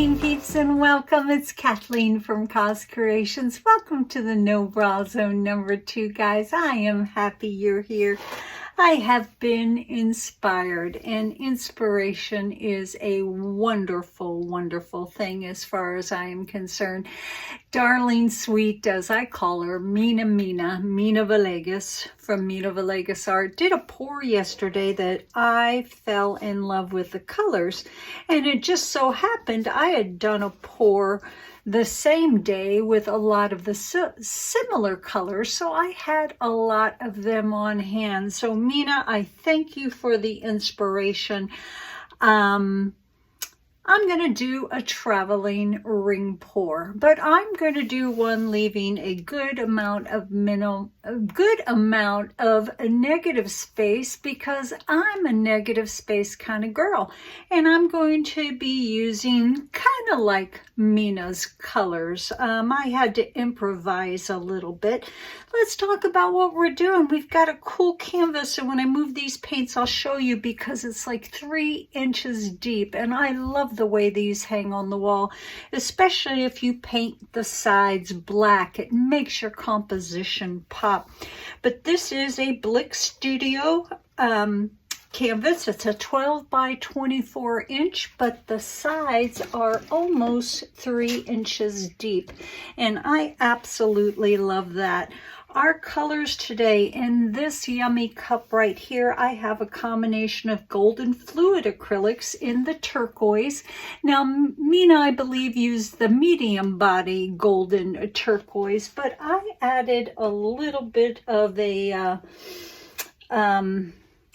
painting peeps, and welcome. It's Kathleen from COZ Creations. Welcome to the No Bra Zone number 2, guys. I am happy you're here. I have been inspired, and inspiration is a wonderful, wonderful thing as far as I am concerned. Darling sweet, as I call her, Mina Villegas from Mina Villegas Art, did a pour yesterday that I fell in love with the colors. And it just so happened I had done a pour the same day with a lot of the similar colors, so I had a lot of them on hand. So Mina, I thank you for the inspiration. I'm going to do a traveling ring pour, but I'm going to do one leaving a good amount of negative space, because I'm a negative space kind of girl, and I'm going to be using kind of like Mina's colors. I had to improvise a little bit. Let's talk about what we're doing. We've got a cool canvas, and when I move these paints, I'll show you, because it's like 3 inches deep, and I love the way these hang on the wall, especially if you paint the sides black. It makes your composition pop. But this is a Blick Studio canvas. It's a 12 by 24 inch, but the sides are almost 3 inches deep, and I absolutely love that. Our colors today, in this yummy cup right here, I have a combination of golden fluid acrylics in the turquoise. Now, Mina, I believe, used the medium body golden turquoise, but I added a little bit of a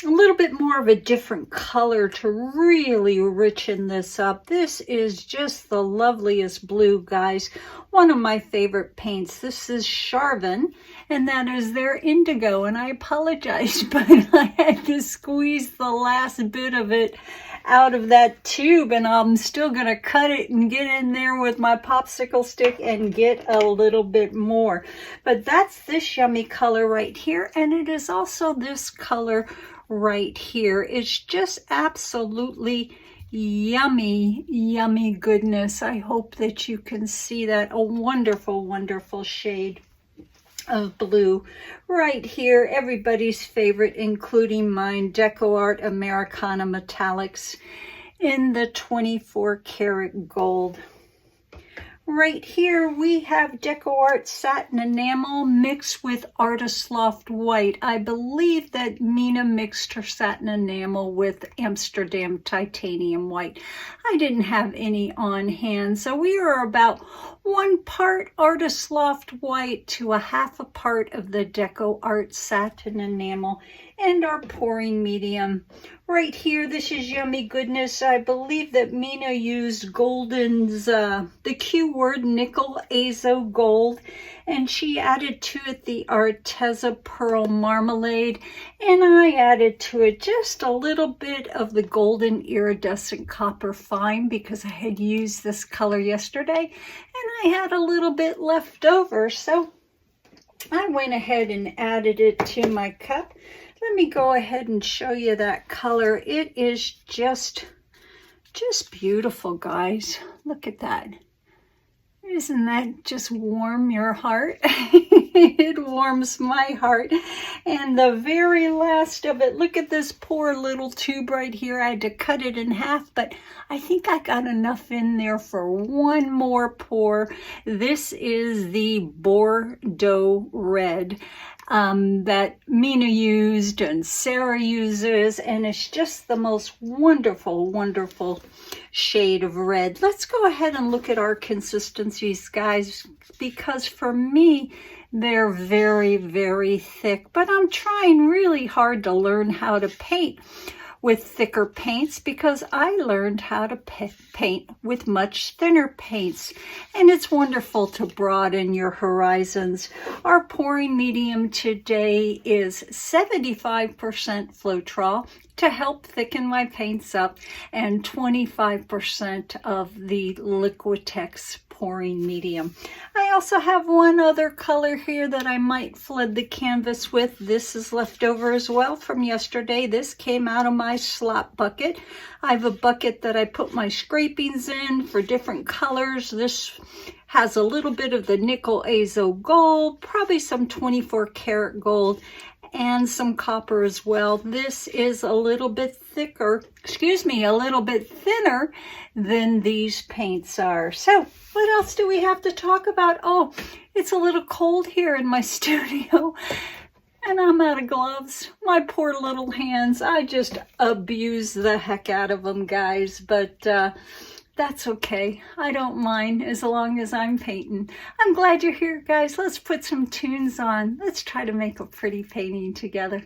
little bit more of a different color to really richen this up. This is just the loveliest blue, guys. One of my favorite paints. This is Charvin, and that is their indigo, and I apologize, but I had to squeeze the last bit of it out of that tube, and I'm still going to cut it and get in there with my popsicle stick and get a little bit more. But that's this yummy color right here, and it is also this color right here. It's just absolutely yummy, yummy goodness. I hope that you can see that. A wonderful, wonderful shade of blue right here. Everybody's favorite, including mine, Deco Art Americana Metallics in the 24 karat gold. Right here we have Deco Art Satin Enamel mixed with Artist Loft White. I believe that Mina mixed her satin enamel with Amsterdam Titanium White. I didn't have any on hand, so we are about 1 part Artist Loft White to a 1/2 a part of the Deco Art Satin Enamel, and our pouring medium. Right here, this is yummy goodness. I believe that Mina used Golden's, the Q word Nickel Azo Gold, and she added to it the Arteza Pearl Marmalade, and I added to it just a little bit of the Golden Iridescent Copper Fine, because I had used this color yesterday, and I had a little bit left over, so I went ahead and added it to my cup. Let me go ahead and show you that color. It is just beautiful, guys. Look at that. Isn't that just warm your heart? It warms my heart. And the very last of it, look at this poor little tube right here. I had to cut it in half, but I think I got enough in there for one more pour. This is the Bordeaux Red that Mina used and Sarah uses, and it's just the most wonderful, wonderful shade of red. Let's go ahead and look at our consistencies, guys, because for me, they're very, very thick, but I'm trying really hard to learn how to paint with thicker paints, because I learned how to paint with much thinner paints, and it's wonderful to broaden your horizons. Our pouring medium today is 75% Floetrol to help thicken my paints up, and 25% of the Liquitex pouring medium. I also have one other color here that I might flood the canvas with. This is left over as well from yesterday. This came out of my slop bucket. I have a bucket that I put my scrapings in for different colors. This has a little bit of the nickel azo gold, probably some 24 karat gold, and some copper as well. This is a little bit thicker, a little bit thinner than these paints are. So what else do we have to talk about? Oh, it's a little cold here in my studio and I'm out of gloves. My poor little hands. I just abuse the heck out of them, guys, but that's okay. I don't mind as long as I'm painting. I'm glad you're here, guys. Let's put some tunes on. Let's try to make a pretty painting together.